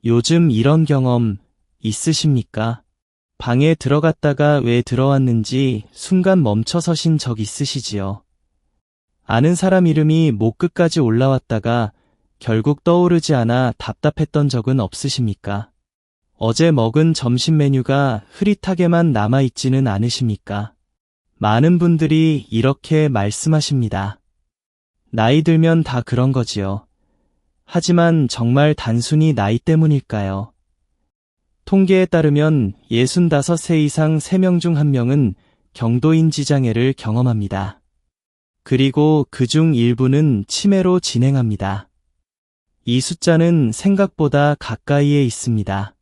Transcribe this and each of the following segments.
요즘 이런 경험 있으십니까? 방에 들어갔다가 왜 들어왔는지 순간 멈춰 서신 적 있으시지요? 아는 사람 이름이 목 끝까지 올라왔다가 결국 떠오르지 않아 답답했던 적은 없으십니까? 어제 먹은 점심 메뉴가 흐릿하게만 남아있지는 않으십니까? 많은 분들이 이렇게 말씀하십니다. 나이 들면 다 그런 거지요. 하지만 정말 단순히 나이 때문일까요? 통계에 따르면 65세 이상 3명 중 1명은 경도인지 장애를 경험합니다. 그리고 그중 일부는 치매로 진행합니다. 이 숫자는 생각보다 가까이에 있습니다.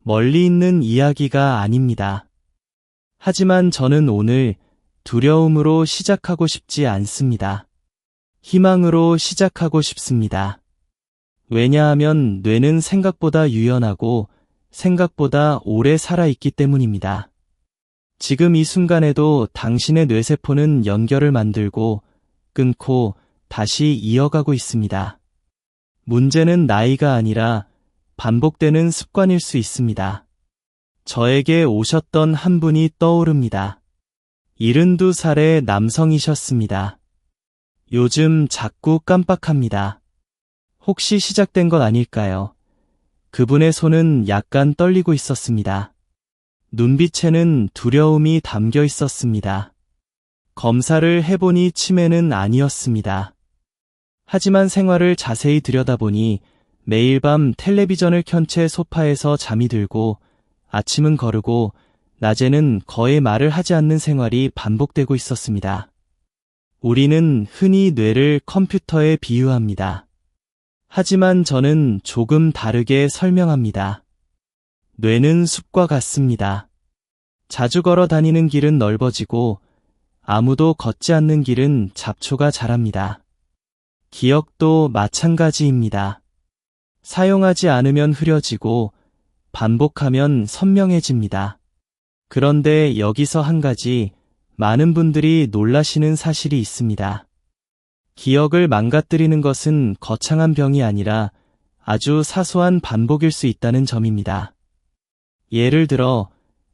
멀리 있는 이야기가 아닙니다. 하지만 저는 오늘 두려움으로 시작하고 싶지 않습니다. 희망으로 시작하고 싶습니다. 왜냐하면 뇌는 생각보다 유연하고 생각보다 오래 살아있기 때문입니다. 지금 이 순간에도 당신의 뇌세포는 연결을 만들고 끊고 다시 이어가고 있습니다. 문제는 나이가 아니라 반복되는 습관일 수 있습니다. 저에게 오셨던 한 분이 떠오릅니다. 72살의 남성이셨습니다. 요즘 자꾸 깜빡합니다. 혹시 시작된 것 아닐까요? 그분의 손은 약간 떨리고 있었습니다. 눈빛에는 두려움이 담겨 있었습니다. 검사를 해보니 치매는 아니었습니다. 하지만 생활을 자세히 들여다보니 매일 밤 텔레비전을 켠 채 소파에서 잠이 들고 아침은 거르고 낮에는 거의 말을 하지 않는 생활이 반복되고 있었습니다. 우리는 흔히 뇌를 컴퓨터에 비유합니다. 하지만 저는 조금 다르게 설명합니다. 뇌는 숲과 같습니다. 자주 걸어 다니는 길은 넓어지고 아무도 걷지 않는 길은 잡초가 자랍니다. 기억도 마찬가지입니다. 사용하지 않으면 흐려지고 반복하면 선명해집니다. 그런데 여기서 한 가지 많은 분들이 놀라시는 사실이 있습니다. 기억을 망가뜨리는 것은 거창한 병이 아니라 아주 사소한 반복일 수 있다는 점입니다. 예를 들어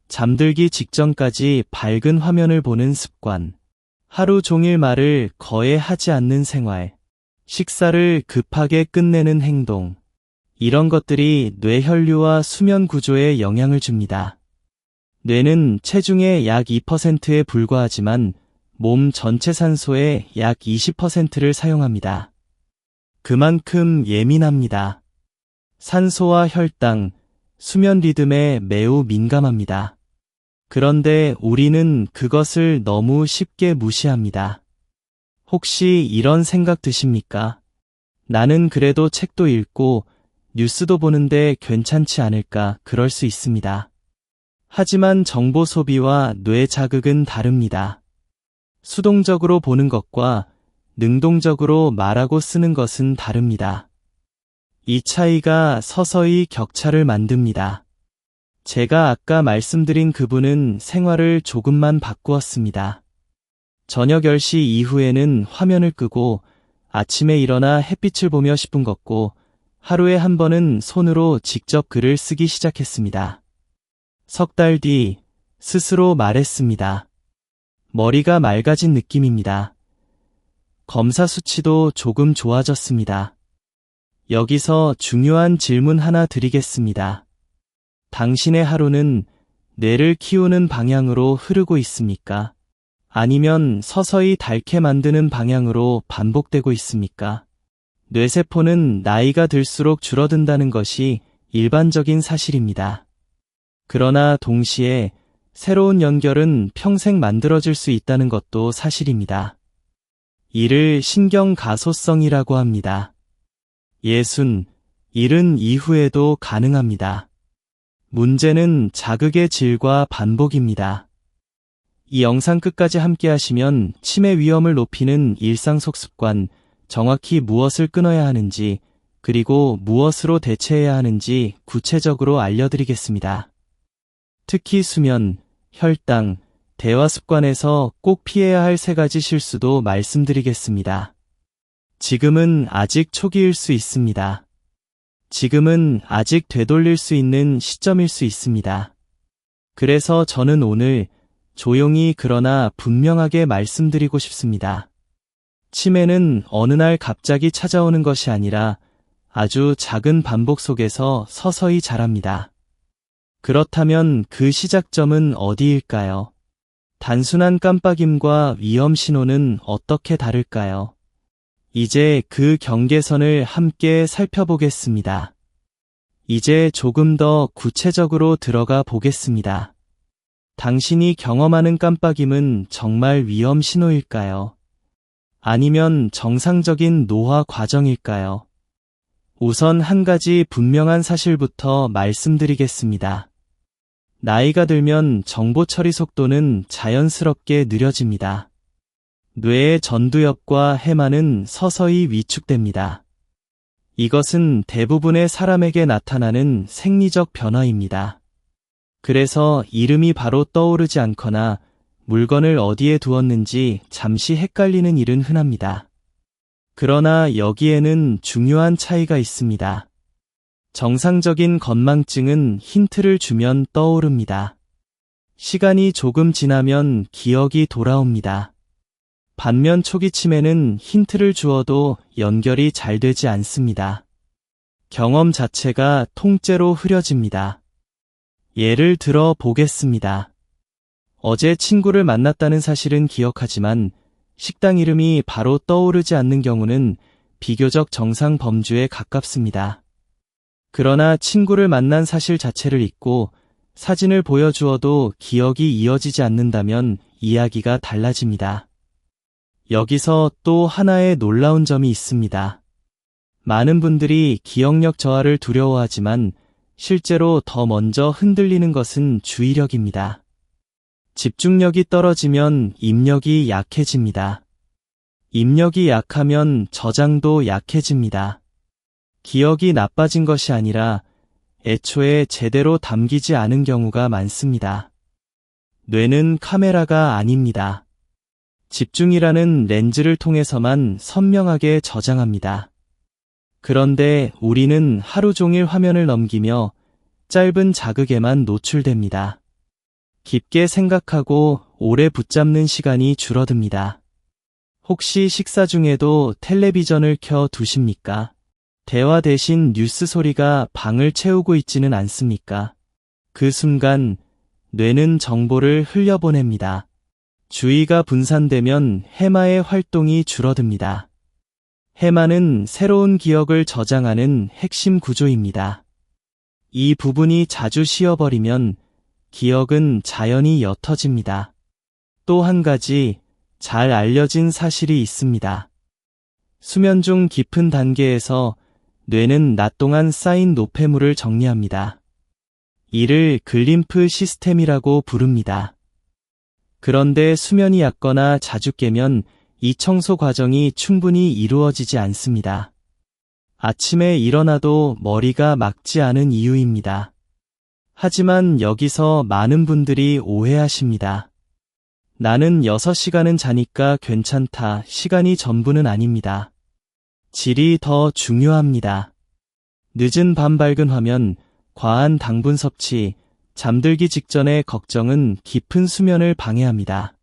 잠들기 직전까지 밝은 화면을 보는 습관, 하루 종일 말을 거의 하지 않는 생활, 식사를 급하게 끝내는 행동, 이런 것들이 뇌 혈류와 수면 구조에 영향을 줍니다. 뇌는 체중의 약 2%에 불과하지만 몸 전체 산소의 약 20%를 사용합니다. 그만큼 예민합니다. 산소와 혈당, 수면 리듬에 매우 민감합니다. 그런데 우리는 그것을 너무 쉽게 무시합니다. 혹시 이런 생각 드십니까? 나는 그래도 책도 읽고 뉴스도 보는데 괜찮지 않을까 그럴 수 있습니다. 하지만 정보 소비와 뇌 자극은 다릅니다. 수동적으로 보는 것과 능동적으로 말하고 쓰는 것은 다릅니다. 이 차이가 서서히 격차를 만듭니다. 제가 아까 말씀드린 그분은 생활을 조금만 바꾸었습니다. 저녁 10시 이후에는 화면을 끄고 아침에 일어나 햇빛을 보며 10분 걷고 하루에 한 번은 손으로 직접 글을 쓰기 시작했습니다. 석 달 뒤 스스로 말했습니다. 머리가 맑아진 느낌입니다. 검사 수치도 조금 좋아졌습니다. 여기서 중요한 질문 하나 드리겠습니다. 당신의 하루는 뇌를 키우는 방향으로 흐르고 있습니까? 아니면 서서히 닳게 만드는 방향으로 반복되고 있습니까? 뇌세포는 나이가 들수록 줄어든다는 것이 일반적인 사실입니다. 그러나 동시에 새로운 연결은 평생 만들어질 수 있다는 것도 사실입니다. 이를 신경가소성이라고 합니다. 60, 70 이후에도 가능합니다. 문제는 자극의 질과 반복입니다. 이 영상 끝까지 함께 하시면 치매 위험을 높이는 일상 속 습관, 정확히 무엇을 끊어야 하는지, 그리고 무엇으로 대체해야 하는지 구체적으로 알려드리겠습니다. 특히 수면, 혈당, 대화 습관에서 꼭 피해야 할 3가지 실수도 말씀드리겠습니다. 지금은 아직 초기일 수 있습니다. 지금은 아직 되돌릴 수 있는 시점일 수 있습니다. 그래서 저는 오늘 조용히 그러나 분명하게 말씀드리고 싶습니다. 치매는 어느 날 갑자기 찾아오는 것이 아니라 아주 작은 반복 속에서 서서히 자랍니다. 그렇다면 그 시작점은 어디일까요? 단순한 깜빡임과 위험 신호는 어떻게 다를까요? 이제 그 경계선을 함께 살펴보겠습니다. 이제 조금 더 구체적으로 들어가 보겠습니다. 당신이 경험하는 깜빡임은 정말 위험 신호일까요? 아니면 정상적인 노화 과정일까요? 우선 한 가지 분명한 사실부터 말씀드리겠습니다. 나이가 들면 정보 처리 속도는 자연스럽게 느려집니다. 뇌의 전두엽과 해마는 서서히 위축됩니다. 이것은 대부분의 사람에게 나타나는 생리적 변화입니다. 그래서 이름이 바로 떠오르지 않거나 물건을 어디에 두었는지 잠시 헷갈리는 일은 흔합니다. 그러나 여기에는 중요한 차이가 있습니다. 정상적인 건망증은 힌트를 주면 떠오릅니다. 시간이 조금 지나면 기억이 돌아옵니다. 반면 초기 치매는 힌트를 주어도 연결이 잘 되지 않습니다. 경험 자체가 통째로 흐려집니다. 예를 들어 보겠습니다. 어제 친구를 만났다는 사실은 기억하지만 식당 이름이 바로 떠오르지 않는 경우는 비교적 정상 범주에 가깝습니다. 그러나 친구를 만난 사실 자체를 잊고 사진을 보여주어도 기억이 이어지지 않는다면 이야기가 달라집니다. 여기서 또 하나의 놀라운 점이 있습니다. 많은 분들이 기억력 저하를 두려워하지만 실제로 더 먼저 흔들리는 것은 주의력입니다. 집중력이 떨어지면 입력이 약해집니다. 입력이 약하면 저장도 약해집니다. 기억이 나빠진 것이 아니라 애초에 제대로 담기지 않은 경우가 많습니다. 뇌는 카메라가 아닙니다. 집중이라는 렌즈를 통해서만 선명하게 저장합니다. 그런데 우리는 하루 종일 화면을 넘기며 짧은 자극에만 노출됩니다. 깊게 생각하고 오래 붙잡는 시간이 줄어듭니다. 혹시 식사 중에도 텔레비전을 켜 두십니까? 대화 대신 뉴스 소리가 방을 채우고 있지는 않습니까? 그 순간 뇌는 정보를 흘려보냅니다. 주의가 분산되면 해마의 활동이 줄어듭니다. 해마는 새로운 기억을 저장하는 핵심 구조입니다. 이 부분이 자주 쉬어버리면 기억은 자연히 옅어집니다. 또 한 가지 잘 알려진 사실이 있습니다. 수면 중 깊은 단계에서 뇌는 낮 동안 쌓인 노폐물을 정리합니다. 이를 글림프 시스템이라고 부릅니다. 그런데 수면이 얕거나 자주 깨면 이 청소 과정이 충분히 이루어지지 않습니다. 아침에 일어나도 머리가 맑지 않은 이유입니다. 하지만 여기서 많은 분들이 오해하십니다. 나는 6시간은 자니까 괜찮다. 시간이 전부는 아닙니다. 질이 더 중요합니다. 늦은 밤 밝은 화면, 과한 당분 섭취, 잠들기 직전의 걱정은 깊은 수면을 방해합니다.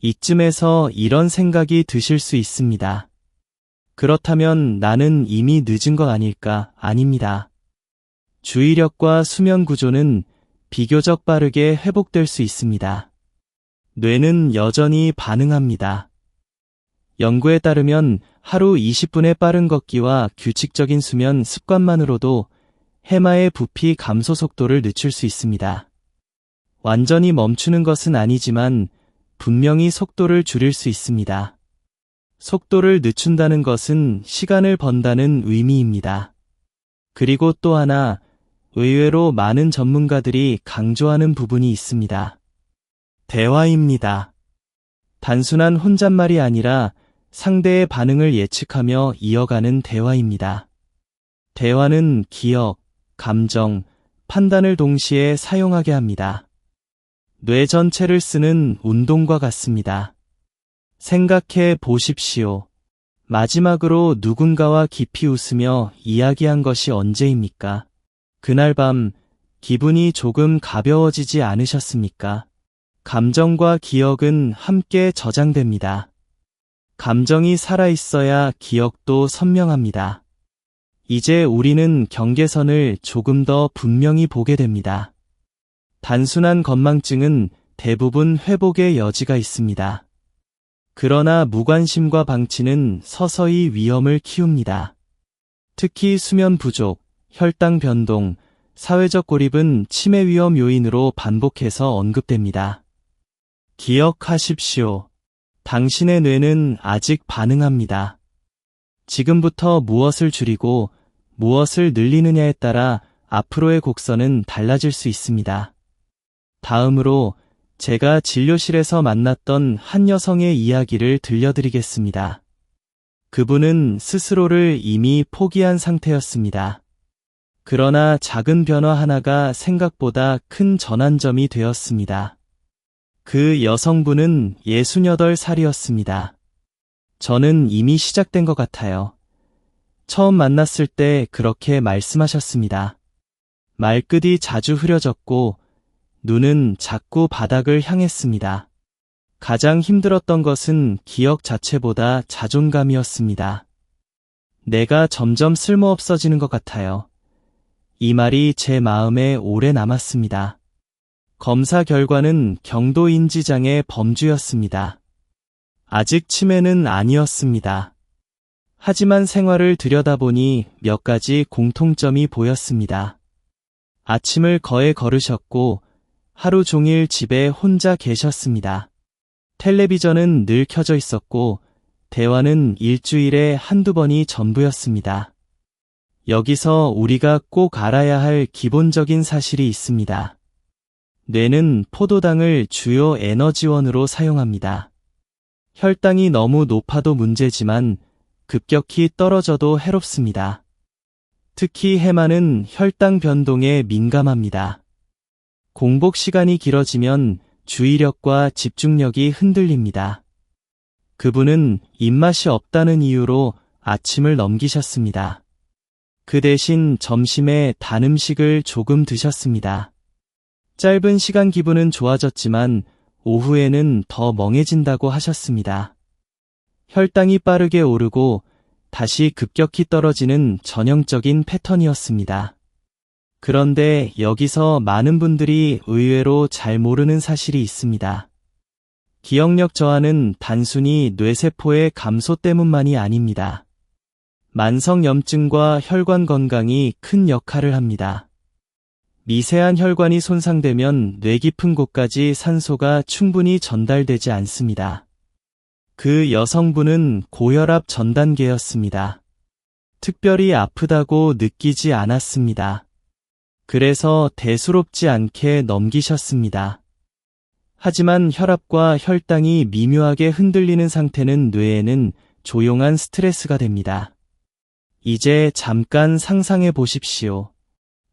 이쯤에서 이런 생각이 드실 수 있습니다. 그렇다면 나는 이미 늦은 것 아닐까? 아닙니다. 주의력과 수면 구조는 비교적 빠르게 회복될 수 있습니다. 뇌는 여전히 반응합니다. 연구에 따르면 하루 20분의 빠른 걷기와 규칙적인 수면 습관만으로도 해마의 부피 감소 속도를 늦출 수 있습니다. 완전히 멈추는 것은 아니지만 분명히 속도를 줄일 수 있습니다. 속도를 늦춘다는 것은 시간을 번다는 의미입니다. 그리고 또 하나, 의외로 많은 전문가들이 강조하는 부분이 있습니다. 대화입니다. 단순한 혼잣말이 아니라 상대의 반응을 예측하며 이어가는 대화입니다. 대화는 기억, 감정, 판단을 동시에 사용하게 합니다. 뇌 전체를 쓰는 운동과 같습니다. 생각해 보십시오. 마지막으로 누군가와 깊이 웃으며 이야기한 것이 언제입니까? 그날 밤 기분이 조금 가벼워지지 않으셨습니까? 감정과 기억은 함께 저장됩니다. 감정이 살아있어야 기억도 선명합니다. 이제 우리는 경계선을 조금 더 분명히 보게 됩니다. 단순한 건망증은 대부분 회복의 여지가 있습니다. 그러나 무관심과 방치는 서서히 위험을 키웁니다. 특히 수면 부족, 혈당 변동, 사회적 고립은 치매 위험 요인으로 반복해서 언급됩니다. 기억하십시오. 당신의 뇌는 아직 반응합니다. 지금부터 무엇을 줄이고 무엇을 늘리느냐에 따라 앞으로의 곡선은 달라질 수 있습니다. 다음으로 제가 진료실에서 만났던 한 여성의 이야기를 들려드리겠습니다. 그분은 스스로를 이미 포기한 상태였습니다. 그러나 작은 변화 하나가 생각보다 큰 전환점이 되었습니다. 그 여성분은 68살이었습니다. 저는 이미 시작된 것 같아요. 처음 만났을 때 그렇게 말씀하셨습니다. 말끝이 자주 흐려졌고 눈은 자꾸 바닥을 향했습니다. 가장 힘들었던 것은 기억 자체보다 자존감이었습니다. 내가 점점 쓸모없어지는 것 같아요. 이 말이 제 마음에 오래 남았습니다. 검사 결과는 경도인지장애 범주였습니다. 아직 치매는 아니었습니다. 하지만 생활을 들여다보니 몇 가지 공통점이 보였습니다. 아침을 거에 걸으셨고 하루 종일 집에 혼자 계셨습니다. 텔레비전은 늘 켜져 있었고 대화는 일주일에 한두 번이 전부였습니다. 여기서 우리가 꼭 알아야 할 기본적인 사실이 있습니다. 뇌는 포도당을 주요 에너지원으로 사용합니다. 혈당이 너무 높아도 문제지만 급격히 떨어져도 해롭습니다. 특히 해마는 혈당 변동에 민감합니다. 공복 시간이 길어지면 주의력과 집중력이 흔들립니다. 그분은 입맛이 없다는 이유로 아침을 넘기셨습니다. 그 대신 점심에 단 음식을 조금 드셨습니다. 짧은 시간 기분은 좋아졌지만 오후에는 더 멍해진다고 하셨습니다. 혈당이 빠르게 오르고 다시 급격히 떨어지는 전형적인 패턴이었습니다. 그런데 여기서 많은 분들이 의외로 잘 모르는 사실이 있습니다. 기억력 저하는 단순히 뇌세포의 감소 때문만이 아닙니다. 만성염증과 혈관 건강이 큰 역할을 합니다. 미세한 혈관이 손상되면 뇌 깊은 곳까지 산소가 충분히 전달되지 않습니다. 그 여성분은 고혈압 전 단계였습니다. 특별히 아프다고 느끼지 않았습니다. 그래서 대수롭지 않게 넘기셨습니다. 하지만 혈압과 혈당이 미묘하게 흔들리는 상태는 뇌에는 조용한 스트레스가 됩니다. 이제 잠깐 상상해 보십시오.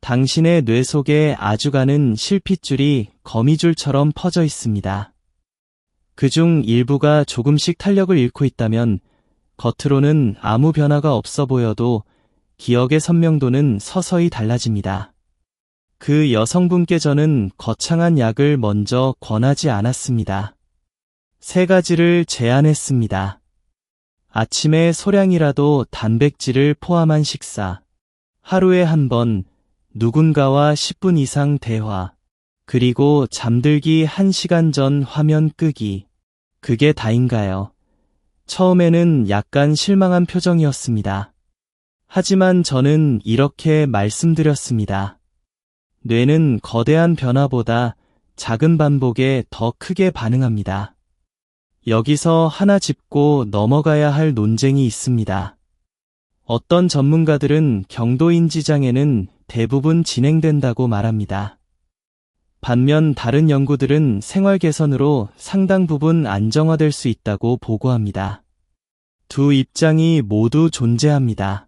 당신의 뇌 속에 아주 가는 실핏줄이 거미줄처럼 퍼져 있습니다. 그중 일부가 조금씩 탄력을 잃고 있다면 겉으로는 아무 변화가 없어 보여도 기억의 선명도는 서서히 달라집니다. 그 여성분께 저는 거창한 약을 먼저 권하지 않았습니다. 3가지를 제안했습니다. 아침에 소량이라도 단백질을 포함한 식사, 하루에 한 번, 누군가와 10분 이상 대화, 그리고 잠들기 1시간 전 화면 끄기. 그게 다인가요? 처음에는 약간 실망한 표정이었습니다. 하지만 저는 이렇게 말씀드렸습니다. 뇌는 거대한 변화보다 작은 반복에 더 크게 반응합니다. 여기서 하나 짚고 넘어가야 할 논쟁이 있습니다. 어떤 전문가들은 경도인지장애는 대부분 진행된다고 말합니다. 반면 다른 연구들은 생활 개선으로 상당 부분 안정화될 수 있다고 보고합니다. 두 입장이 모두 존재합니다.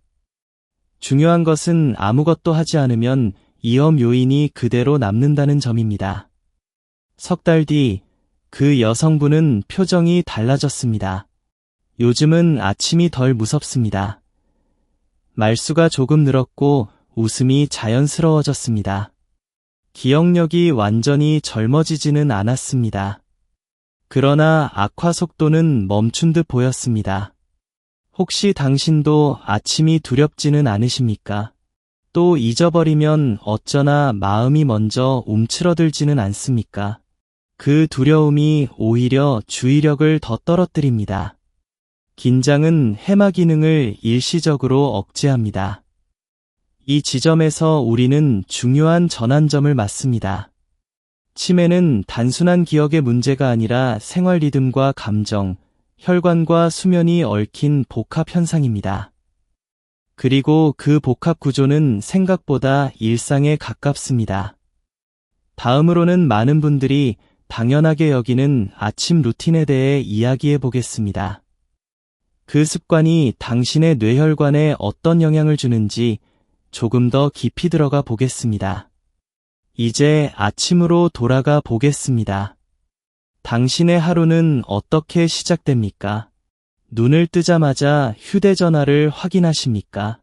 중요한 것은 아무것도 하지 않으면 이염 요인이 그대로 남는다는 점입니다. 석 달 뒤 그 여성분은 표정이 달라졌습니다. 요즘은 아침이 덜 무섭습니다. 말수가 조금 늘었고 웃음이 자연스러워졌습니다. 기억력이 완전히 젊어지지는 않았습니다. 그러나 악화 속도는 멈춘 듯 보였습니다. 혹시 당신도 아침이 두렵지는 않으십니까? 또 잊어버리면 어쩌나 마음이 먼저 움츠러들지는 않습니까? 그 두려움이 오히려 주의력을 더 떨어뜨립니다. 긴장은 해마 기능을 일시적으로 억제합니다. 이 지점에서 우리는 중요한 전환점을 맞습니다. 치매는 단순한 기억의 문제가 아니라 생활 리듬과 감정, 혈관과 수면이 얽힌 복합 현상입니다. 그리고 그 복합 구조는 생각보다 일상에 가깝습니다. 다음으로는 많은 분들이 당연하게 여기는 아침 루틴에 대해 이야기해 보겠습니다. 그 습관이 당신의 뇌혈관에 어떤 영향을 주는지 조금 더 깊이 들어가 보겠습니다. 이제 아침으로 돌아가 보겠습니다. 당신의 하루는 어떻게 시작됩니까? 눈을 뜨자마자 휴대전화를 확인하십니까?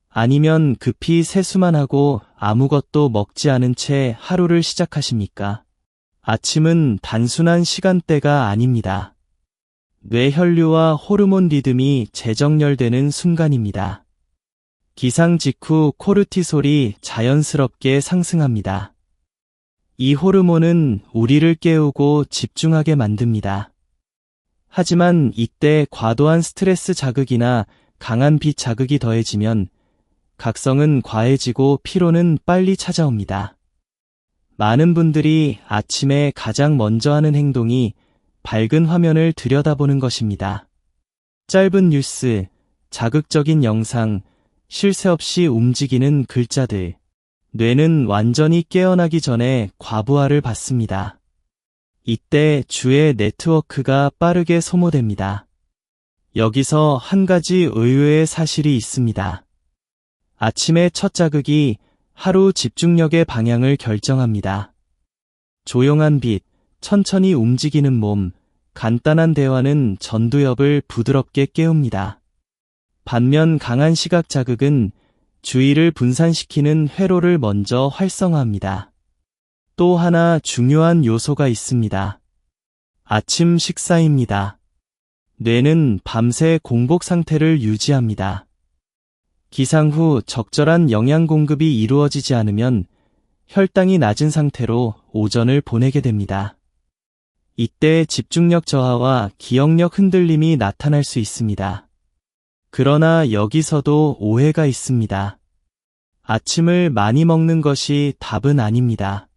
아니면 급히 세수만 하고 아무것도 먹지 않은 채 하루를 시작하십니까? 아침은 단순한 시간대가 아닙니다. 뇌 혈류와 호르몬 리듬이 재정렬되는 순간입니다. 기상 직후 코르티솔이 자연스럽게 상승합니다. 이 호르몬은 우리를 깨우고 집중하게 만듭니다. 하지만 이때 과도한 스트레스 자극이나 강한 빛 자극이 더해지면 각성은 과해지고 피로는 빨리 찾아옵니다. 많은 분들이 아침에 가장 먼저 하는 행동이 밝은 화면을 들여다보는 것입니다. 짧은 뉴스, 자극적인 영상, 쉴 새 없이 움직이는 글자들. 뇌는 완전히 깨어나기 전에 과부하를 받습니다. 이때 주의 네트워크가 빠르게 소모됩니다. 여기서 한 가지 의외의 사실이 있습니다. 아침의 첫 자극이 하루 집중력의 방향을 결정합니다. 조용한 빛, 천천히 움직이는 몸, 간단한 대화는 전두엽을 부드럽게 깨웁니다. 반면 강한 시각 자극은 주의를 분산시키는 회로를 먼저 활성화합니다. 또 하나 중요한 요소가 있습니다. 아침 식사입니다. 뇌는 밤새 공복 상태를 유지합니다. 기상 후 적절한 영양 공급이 이루어지지 않으면 혈당이 낮은 상태로 오전을 보내게 됩니다. 이때 집중력 저하와 기억력 흔들림이 나타날 수 있습니다. 그러나 여기서도 오해가 있습니다. 아침을 많이 먹는 것이 답은 아닙니다.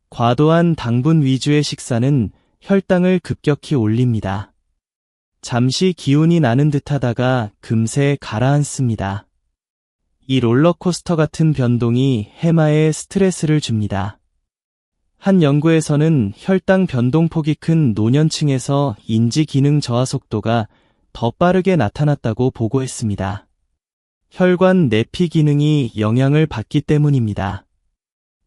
과도한 당분 위주의 식사는 혈당을 급격히 올립니다. 잠시 기운이 나는 듯하다가 금세 가라앉습니다. 이 롤러코스터 같은 변동이 해마에 스트레스를 줍니다. 한 연구에서는 혈당 변동폭이 큰 노년층에서 인지 기능 저하 속도가 더 빠르게 나타났다고 보고했습니다. 혈관 내피 기능이 영향을 받기 때문입니다.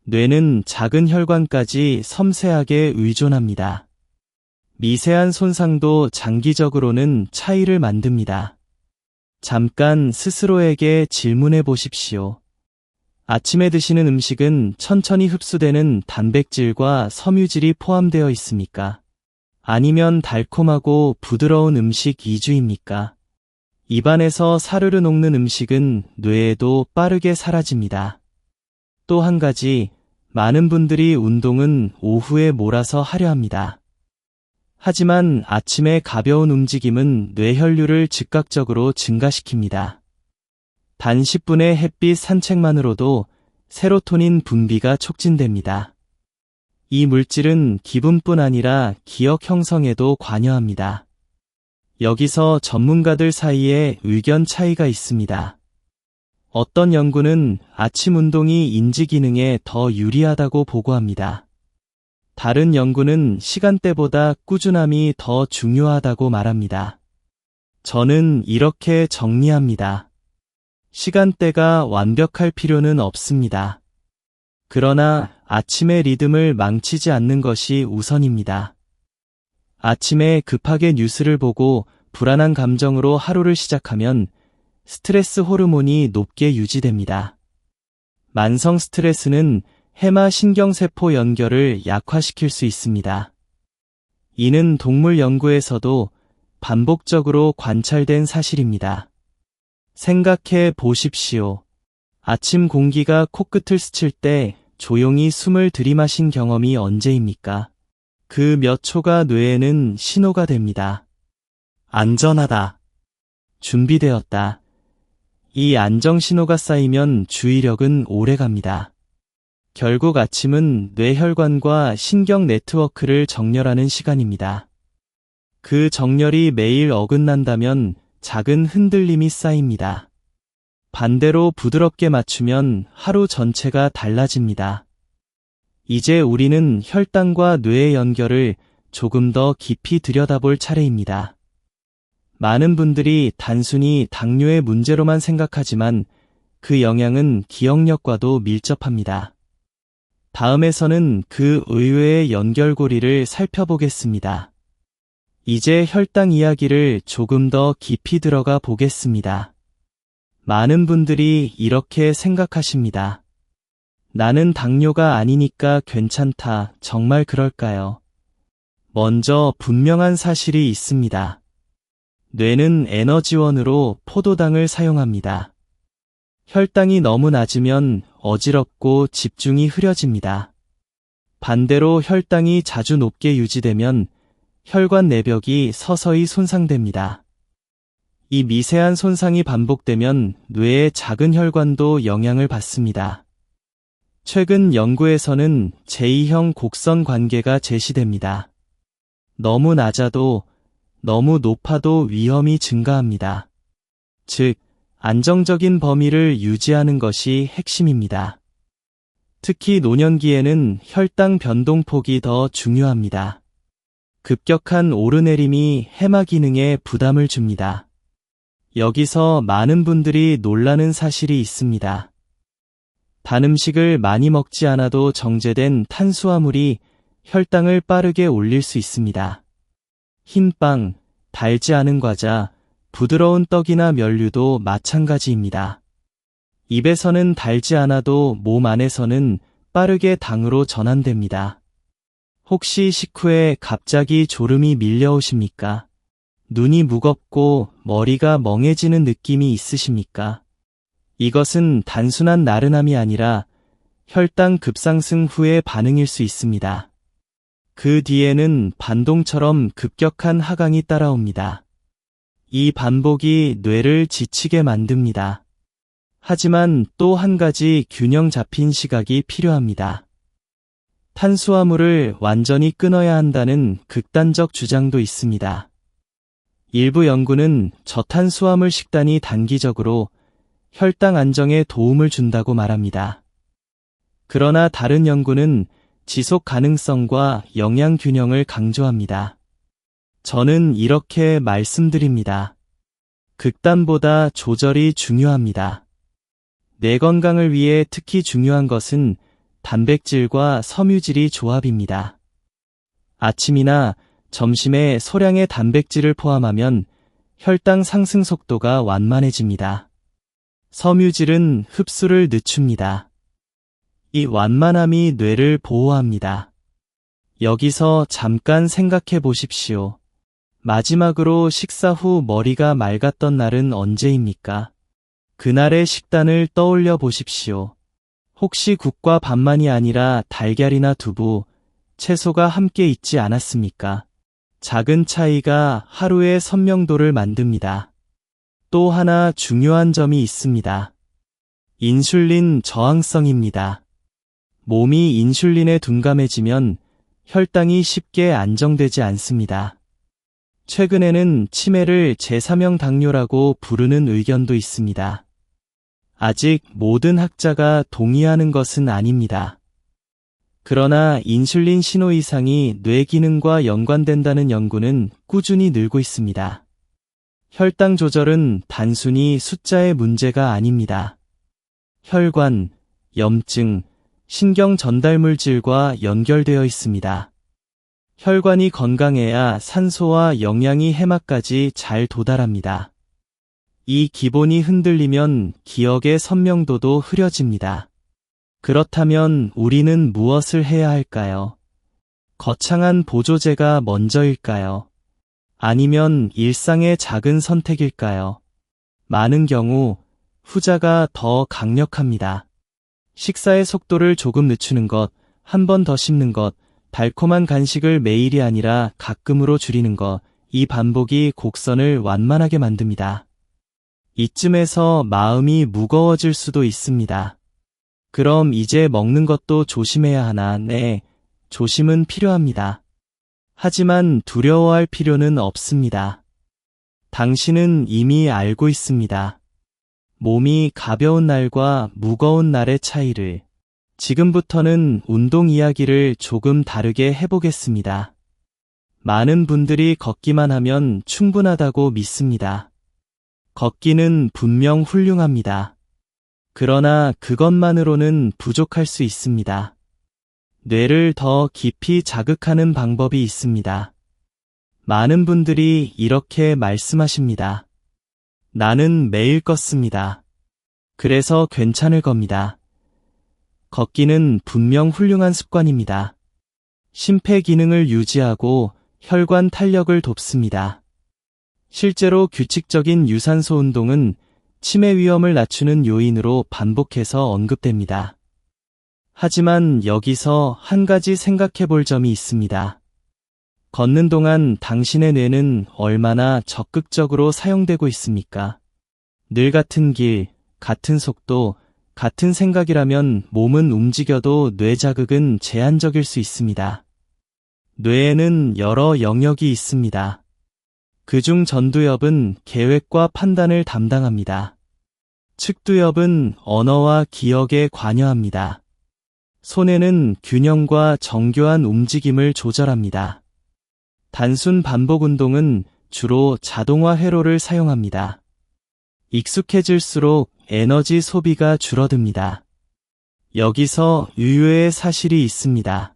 뇌는 작은 혈관까지 섬세하게 의존합니다. 미세한 손상도 장기적으로는 차이를 만듭니다. 잠깐 스스로에게 질문해 보십시오. 아침에 드시는 음식은 천천히 흡수되는 단백질과 섬유질이 포함되어 있습니까? 아니면 달콤하고 부드러운 음식 위주입니까? 입안에서 사르르 녹는 음식은 뇌에도 빠르게 사라집니다. 또 한 가지, 많은 분들이 운동은 오후에 몰아서 하려 합니다. 하지만 아침의 가벼운 움직임은 뇌혈류를 즉각적으로 증가시킵니다. 단 10분의 햇빛 산책만으로도 세로토닌 분비가 촉진됩니다. 이 물질은 기분뿐 아니라 기억 형성에도 관여합니다. 여기서 전문가들 사이에 의견 차이가 있습니다. 어떤 연구는 아침 운동이 인지 기능에 더 유리하다고 보고합니다. 다른 연구는 시간대보다 꾸준함이 더 중요하다고 말합니다. 저는 이렇게 정리합니다. 시간대가 완벽할 필요는 없습니다. 그러나 아침의 리듬을 망치지 않는 것이 우선입니다. 아침에 급하게 뉴스를 보고 불안한 감정으로 하루를 시작하면 스트레스 호르몬이 높게 유지됩니다. 만성 스트레스는 해마 신경세포 연결을 약화시킬 수 있습니다. 이는 동물 연구에서도 반복적으로 관찰된 사실입니다. 생각해 보십시오. 아침 공기가 코끝을 스칠 때 조용히 숨을 들이마신 경험이 언제입니까? 그 몇 초가 뇌에는 신호가 됩니다. 안전하다. 준비되었다. 이 안정 신호가 쌓이면 주의력은 오래 갑니다. 결국 아침은 뇌혈관과 신경 네트워크를 정렬하는 시간입니다. 그 정렬이 매일 어긋난다면 작은 흔들림이 쌓입니다. 반대로 부드럽게 맞추면 하루 전체가 달라집니다. 이제 우리는 혈당과 뇌의 연결을 조금 더 깊이 들여다볼 차례입니다. 많은 분들이 단순히 당뇨의 문제로만 생각하지만 그 영향은 기억력과도 밀접합니다. 다음에서는 그 의외의 연결고리를 살펴보겠습니다. 이제 혈당 이야기를 조금 더 깊이 들어가 보겠습니다. 많은 분들이 이렇게 생각하십니다. 나는 당뇨가 아니니까 괜찮다. 정말 그럴까요? 먼저 분명한 사실이 있습니다. 뇌는 에너지원으로 포도당을 사용합니다. 혈당이 너무 낮으면 어지럽고 집중이 흐려집니다. 반대로 혈당이 자주 높게 유지되면 혈관 내벽이 서서히 손상됩니다. 이 미세한 손상이 반복되면 뇌의 작은 혈관도 영향을 받습니다. 최근 연구에서는 제2형 곡선 관계가 제시됩니다. 너무 낮아도 너무 높아도 위험이 증가합니다. 즉, 안정적인 범위를 유지하는 것이 핵심입니다. 특히 노년기에는 혈당 변동폭이 더 중요합니다. 급격한 오르내림이 해마 기능에 부담을 줍니다. 여기서 많은 분들이 놀라는 사실이 있습니다. 단 음식을 많이 먹지 않아도 정제된 탄수화물이 혈당을 빠르게 올릴 수 있습니다. 흰 빵, 달지 않은 과자, 부드러운 떡이나 면류도 마찬가지입니다. 입에서는 달지 않아도 몸 안에서는 빠르게 당으로 전환됩니다. 혹시 식후에 갑자기 졸음이 밀려오십니까? 눈이 무겁고 머리가 멍해지는 느낌이 있으십니까? 이것은 단순한 나른함이 아니라 혈당 급상승 후의 반응일 수 있습니다. 그 뒤에는 반동처럼 급격한 하강이 따라옵니다. 이 반복이 뇌를 지치게 만듭니다. 하지만 또 한 가지 균형 잡힌 시각이 필요합니다. 탄수화물을 완전히 끊어야 한다는 극단적 주장도 있습니다. 일부 연구는 저탄수화물 식단이 단기적으로 혈당 안정에 도움을 준다고 말합니다. 그러나 다른 연구는 지속 가능성과 영양 균형을 강조합니다. 저는 이렇게 말씀드립니다. 극단보다 조절이 중요합니다. 뇌 건강을 위해 특히 중요한 것은 단백질과 섬유질이 조합입니다. 아침이나 점심에 소량의 단백질을 포함하면 혈당 상승 속도가 완만해집니다. 섬유질은 흡수를 늦춥니다. 이 완만함이 뇌를 보호합니다. 여기서 잠깐 생각해 보십시오. 마지막으로 식사 후 머리가 맑았던 날은 언제입니까? 그날의 식단을 떠올려 보십시오. 혹시 국과 밥만이 아니라 달걀이나 두부, 채소가 함께 있지 않았습니까? 작은 차이가 하루의 선명도를 만듭니다. 또 하나 중요한 점이 있습니다. 인슐린 저항성입니다. 몸이 인슐린에 둔감해지면 혈당이 쉽게 안정되지 않습니다. 최근에는 치매를 제3형 당뇨라고 부르는 의견도 있습니다. 아직 모든 학자가 동의하는 것은 아닙니다. 그러나 인슐린 신호 이상이 뇌 기능과 연관된다는 연구는 꾸준히 늘고 있습니다. 혈당 조절은 단순히 숫자의 문제가 아닙니다. 혈관, 염증, 신경 전달 물질과 연결되어 있습니다. 혈관이 건강해야 산소와 영양이 해마까지 잘 도달합니다. 이 기본이 흔들리면 기억의 선명도도 흐려집니다. 그렇다면 우리는 무엇을 해야 할까요? 거창한 보조제가 먼저일까요? 아니면 일상의 작은 선택일까요? 많은 경우 후자가 더 강력합니다. 식사의 속도를 조금 늦추는 것, 한 번 더 씹는 것, 달콤한 간식을 매일이 아니라 가끔으로 줄이는 것, 이 반복이 곡선을 완만하게 만듭니다. 이쯤에서 마음이 무거워질 수도 있습니다. 그럼 이제 먹는 것도 조심해야 하나? 네, 조심은 필요합니다. 하지만 두려워할 필요는 없습니다. 당신은 이미 알고 있습니다. 몸이 가벼운 날과 무거운 날의 차이를. 지금부터는 운동 이야기를 조금 다르게 해보겠습니다. 많은 분들이 걷기만 하면 충분하다고 믿습니다. 걷기는 분명 훌륭합니다. 그러나 그것만으로는 부족할 수 있습니다. 뇌를 더 깊이 자극하는 방법이 있습니다. 많은 분들이 이렇게 말씀하십니다. 나는 매일 걷습니다. 그래서 괜찮을 겁니다. 걷기는 분명 훌륭한 습관입니다. 심폐 기능을 유지하고 혈관 탄력을 돕습니다. 실제로 규칙적인 유산소 운동은 치매 위험을 낮추는 요인으로 반복해서 언급됩니다. 하지만 여기서 한 가지 생각해 볼 점이 있습니다. 걷는 동안 당신의 뇌는 얼마나 적극적으로 사용되고 있습니까? 늘 같은 길, 같은 속도, 같은 생각이라면 몸은 움직여도 뇌 자극은 제한적일 수 있습니다. 뇌에는 여러 영역이 있습니다. 그중 전두엽은 계획과 판단을 담당합니다. 측두엽은 언어와 기억에 관여합니다. 손에는 균형과 정교한 움직임을 조절합니다. 단순 반복 운동은 주로 자동화 회로를 사용합니다. 익숙해질수록 에너지 소비가 줄어듭니다. 여기서 의외의 사실이 있습니다.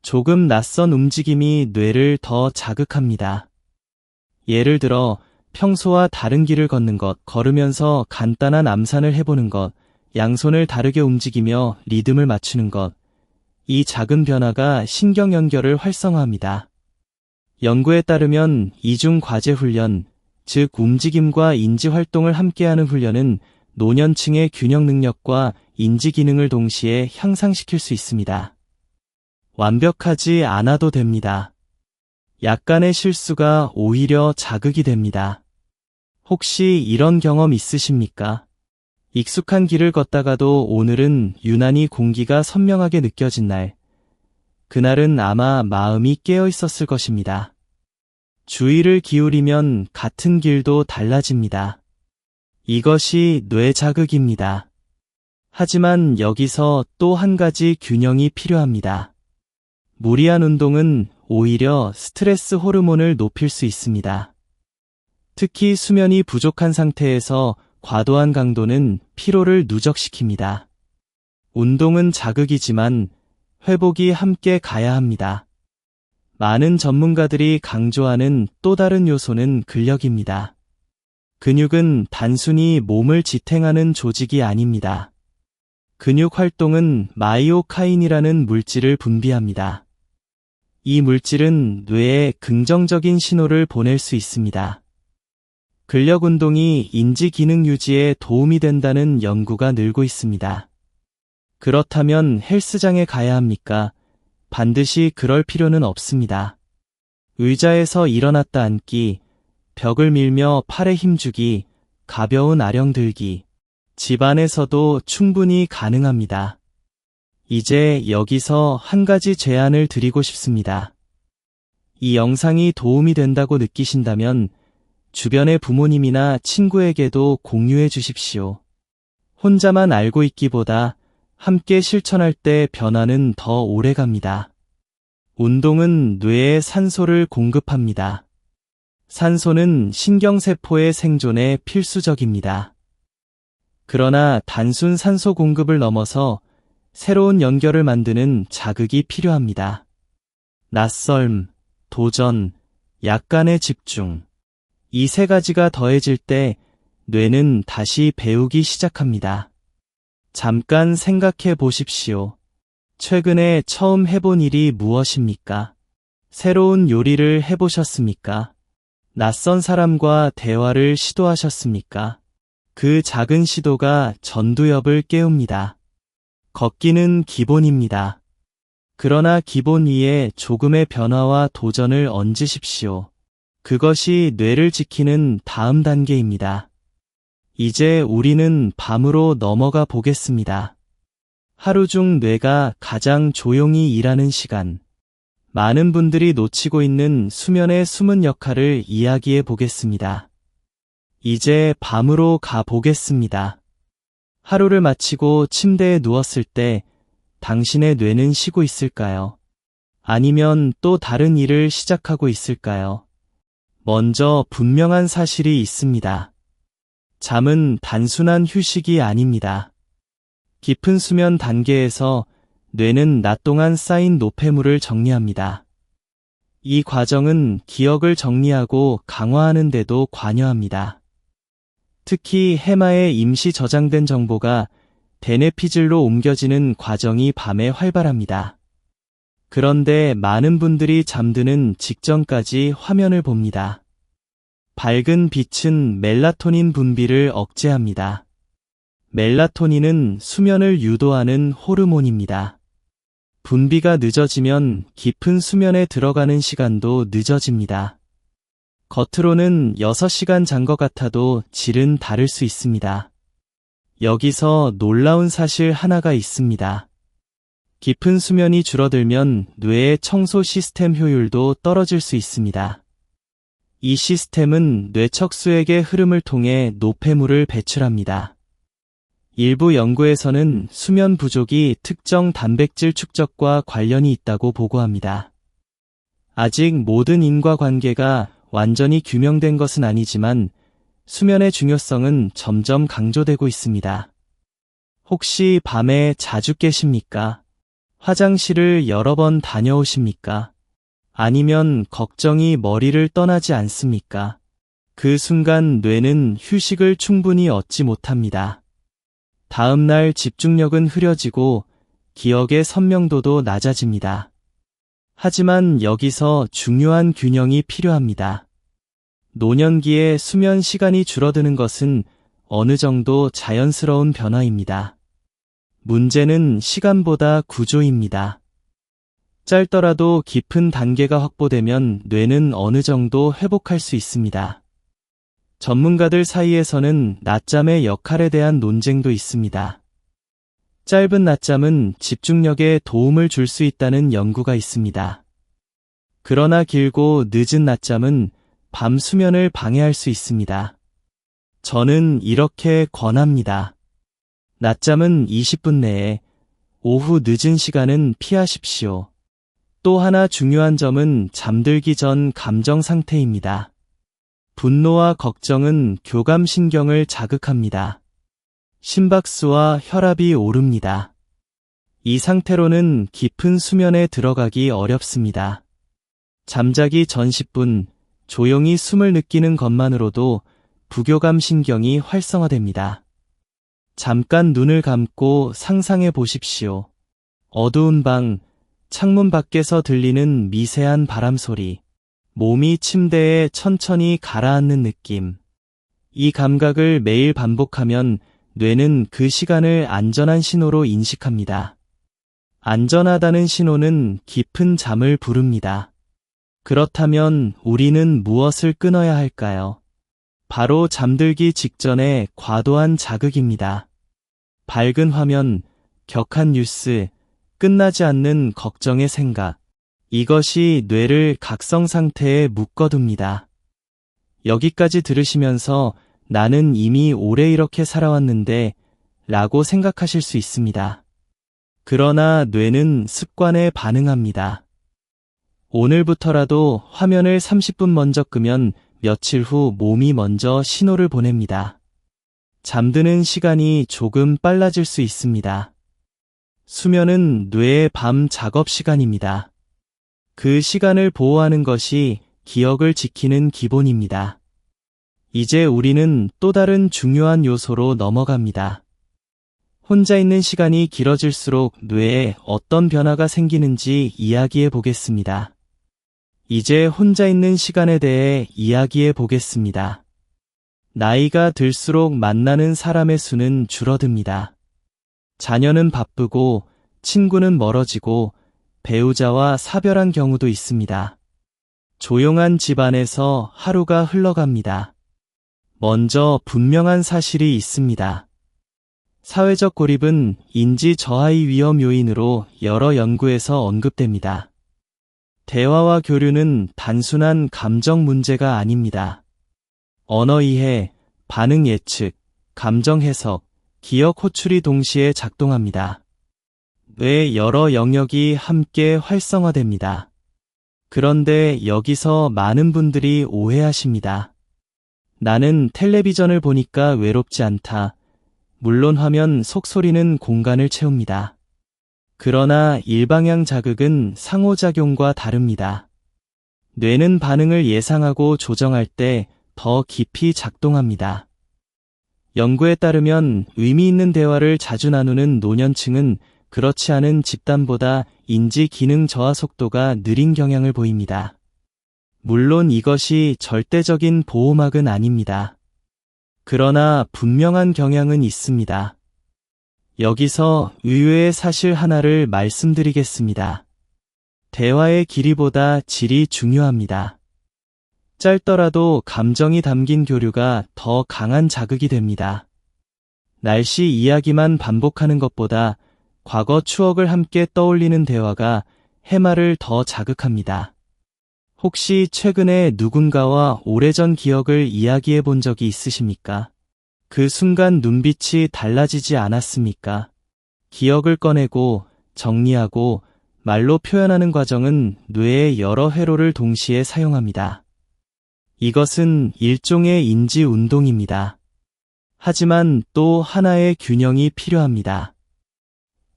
조금 낯선 움직임이 뇌를 더 자극합니다. 예를 들어 평소와 다른 길을 걷는 것, 걸으면서 간단한 암산을 해보는 것, 양손을 다르게 움직이며 리듬을 맞추는 것. 이 작은 변화가 신경 연결을 활성화합니다. 연구에 따르면 이중 과제 훈련, 즉 움직임과 인지 활동을 함께하는 훈련은 노년층의 균형 능력과 인지 기능을 동시에 향상시킬 수 있습니다. 완벽하지 않아도 됩니다. 약간의 실수가 오히려 자극이 됩니다. 혹시 이런 경험 있으십니까? 익숙한 길을 걷다가도 오늘은 유난히 공기가 선명하게 느껴진 날. 그날은 아마 마음이 깨어 있었을 것입니다. 주의를 기울이면 같은 길도 달라집니다. 이것이 뇌 자극입니다. 하지만 여기서 또 한 가지 균형이 필요합니다. 무리한 운동은 오히려 스트레스 호르몬을 높일 수 있습니다. 특히 수면이 부족한 상태에서 과도한 강도는 피로를 누적시킵니다. 운동은 자극이지만 회복이 함께 가야 합니다. 많은 전문가들이 강조하는 또 다른 요소는 근력입니다. 근육은 단순히 몸을 지탱하는 조직이 아닙니다. 근육 활동은 마이오카인이라는 물질을 분비합니다. 이 물질은 뇌에 긍정적인 신호를 보낼 수 있습니다. 근력 운동이 인지 기능 유지에 도움이 된다는 연구가 늘고 있습니다. 그렇다면 헬스장에 가야 합니까? 반드시 그럴 필요는 없습니다. 의자에서 일어났다 앉기, 벽을 밀며 팔에 힘주기, 가벼운 아령 들기, 집안에서도 충분히 가능합니다. 이제 여기서 한 가지 제안을 드리고 싶습니다. 이 영상이 도움이 된다고 느끼신다면 주변의 부모님이나 친구에게도 공유해 주십시오. 혼자만 알고 있기보다 함께 실천할 때 변화는 더 오래 갑니다. 운동은 뇌에 산소를 공급합니다. 산소는 신경세포의 생존에 필수적입니다. 그러나 단순 산소 공급을 넘어서 새로운 연결을 만드는 자극이 필요합니다. 낯설m, 도전, 약간의 집중. 이 세 가지가 더해질 때 뇌는 다시 배우기 시작합니다. 잠깐 생각해 보십시오. 최근에 처음 해본 일이 무엇입니까? 새로운 요리를 해보셨습니까? 낯선 사람과 대화를 시도하셨습니까? 그 작은 시도가 전두엽을 깨웁니다. 걷기는 기본입니다. 그러나 기본 위에 조금의 변화와 도전을 얹으십시오. 그것이 뇌를 지키는 다음 단계입니다. 이제 우리는 밤으로 넘어가 보겠습니다. 하루 중 뇌가 가장 조용히 일하는 시간. 많은 분들이 놓치고 있는 수면의 숨은 역할을 이야기해 보겠습니다. 이제 밤으로 가 보겠습니다. 하루를 마치고 침대에 누웠을 때 당신의 뇌는 쉬고 있을까요? 아니면 또 다른 일을 시작하고 있을까요? 먼저 분명한 사실이 있습니다. 잠은 단순한 휴식이 아닙니다. 깊은 수면 단계에서 뇌는 낮 동안 쌓인 노폐물을 정리합니다. 이 과정은 기억을 정리하고 강화하는 데도 관여합니다. 특히 해마에 임시 저장된 정보가 대뇌피질로 옮겨지는 과정이 밤에 활발합니다. 그런데 많은 분들이 잠드는 직전까지 화면을 봅니다. 밝은 빛은 멜라토닌 분비를 억제합니다. 멜라토닌은 수면을 유도하는 호르몬입니다. 분비가 늦어지면 깊은 수면에 들어가는 시간도 늦어집니다. 겉으로는 6시간 잔 것 같아도 질은 다를 수 있습니다. 여기서 놀라운 사실 하나가 있습니다. 깊은 수면이 줄어들면 뇌의 청소 시스템 효율도 떨어질 수 있습니다. 이 시스템은 뇌척수액의 흐름을 통해 노폐물을 배출합니다. 일부 연구에서는 수면 부족이 특정 단백질 축적과 관련이 있다고 보고합니다. 아직 모든 인과관계가 완전히 규명된 것은 아니지만 수면의 중요성은 점점 강조되고 있습니다. 혹시 밤에 자주 깨십니까? 화장실을 여러 번 다녀오십니까? 아니면 걱정이 머리를 떠나지 않습니까? 그 순간 뇌는 휴식을 충분히 얻지 못합니다. 다음 날 집중력은 흐려지고 기억의 선명도도 낮아집니다. 하지만 여기서 중요한 균형이 필요합니다. 노년기에 수면 시간이 줄어드는 것은 어느 정도 자연스러운 변화입니다. 문제는 시간보다 구조입니다. 짧더라도 깊은 단계가 확보되면 뇌는 어느 정도 회복할 수 있습니다. 전문가들 사이에서는 낮잠의 역할에 대한 논쟁도 있습니다. 짧은 낮잠은 집중력에 도움을 줄 수 있다는 연구가 있습니다. 그러나 길고 늦은 낮잠은 밤 수면을 방해할 수 있습니다. 저는 이렇게 권합니다. 낮잠은 20분 내에, 오후 늦은 시간은 피하십시오. 또 하나 중요한 점은 잠들기 전 감정 상태입니다. 분노와 걱정은 교감신경을 자극합니다. 심박수와 혈압이 오릅니다. 이 상태로는 깊은 수면에 들어가기 어렵습니다. 잠자기 전 10분, 조용히 숨을 느끼는 것만으로도 부교감신경이 활성화됩니다. 잠깐 눈을 감고 상상해 보십시오. 어두운 방, 창문 밖에서 들리는 미세한 바람 소리, 몸이 침대에 천천히 가라앉는 느낌. 이 감각을 매일 반복하면 뇌는 그 시간을 안전한 신호로 인식합니다. 안전하다는 신호는 깊은 잠을 부릅니다. 그렇다면 우리는 무엇을 끊어야 할까요? 바로 잠들기 직전에 과도한 자극입니다. 밝은 화면, 격한 뉴스, 끝나지 않는 걱정의 생각. 이것이 뇌를 각성 상태에 묶어둡니다. 여기까지 들으시면서 나는 이미 오래 이렇게 살아왔는데 라고 생각하실 수 있습니다. 그러나 뇌는 습관에 반응합니다. 오늘부터라도 화면을 30분 먼저 끄면 며칠 후 몸이 먼저 신호를 보냅니다. 잠드는 시간이 조금 빨라질 수 있습니다. 수면은 뇌의 밤 작업 시간입니다. 그 시간을 보호하는 것이 기억을 지키는 기본입니다. 이제 우리는 또 다른 중요한 요소로 넘어갑니다. 혼자 있는 시간이 길어질수록 뇌에 어떤 변화가 생기는지 이야기해 보겠습니다. 이제 혼자 있는 시간에 대해 이야기해 보겠습니다. 나이가 들수록 만나는 사람의 수는 줄어듭니다. 자녀는 바쁘고 친구는 멀어지고 배우자와 사별한 경우도 있습니다. 조용한 집안에서 하루가 흘러갑니다. 먼저 분명한 사실이 있습니다. 사회적 고립은 인지 저하의 위험 요인으로 여러 연구에서 언급됩니다. 대화와 교류는 단순한 감정 문제가 아닙니다. 언어 이해, 반응 예측, 감정 해석, 기억 호출이 동시에 작동합니다. 뇌의 여러 영역이 함께 활성화됩니다. 그런데 여기서 많은 분들이 오해하십니다. 나는 텔레비전을 보니까 외롭지 않다. 물론 화면 속소리는 공간을 채웁니다. 그러나 일방향 자극은 상호작용과 다릅니다. 뇌는 반응을 예상하고 조정할 때 더 깊이 작동합니다. 연구에 따르면 의미 있는 대화를 자주 나누는 노년층은 그렇지 않은 집단보다 인지 기능 저하 속도가 느린 경향을 보입니다. 물론 이것이 절대적인 보호막은 아닙니다. 그러나 분명한 경향은 있습니다. 여기서 의외의 사실 하나를 말씀드리겠습니다. 대화의 길이보다 질이 중요합니다. 짧더라도 감정이 담긴 교류가 더 강한 자극이 됩니다. 날씨 이야기만 반복하는 것보다 과거 추억을 함께 떠올리는 대화가 해마를 더 자극합니다. 혹시 최근에 누군가와 오래전 기억을 이야기해 본 적이 있으십니까? 그 순간 눈빛이 달라지지 않았습니까? 기억을 꺼내고 정리하고 말로 표현하는 과정은 뇌의 여러 회로를 동시에 사용합니다. 이것은 일종의 인지 운동입니다. 하지만 또 하나의 균형이 필요합니다.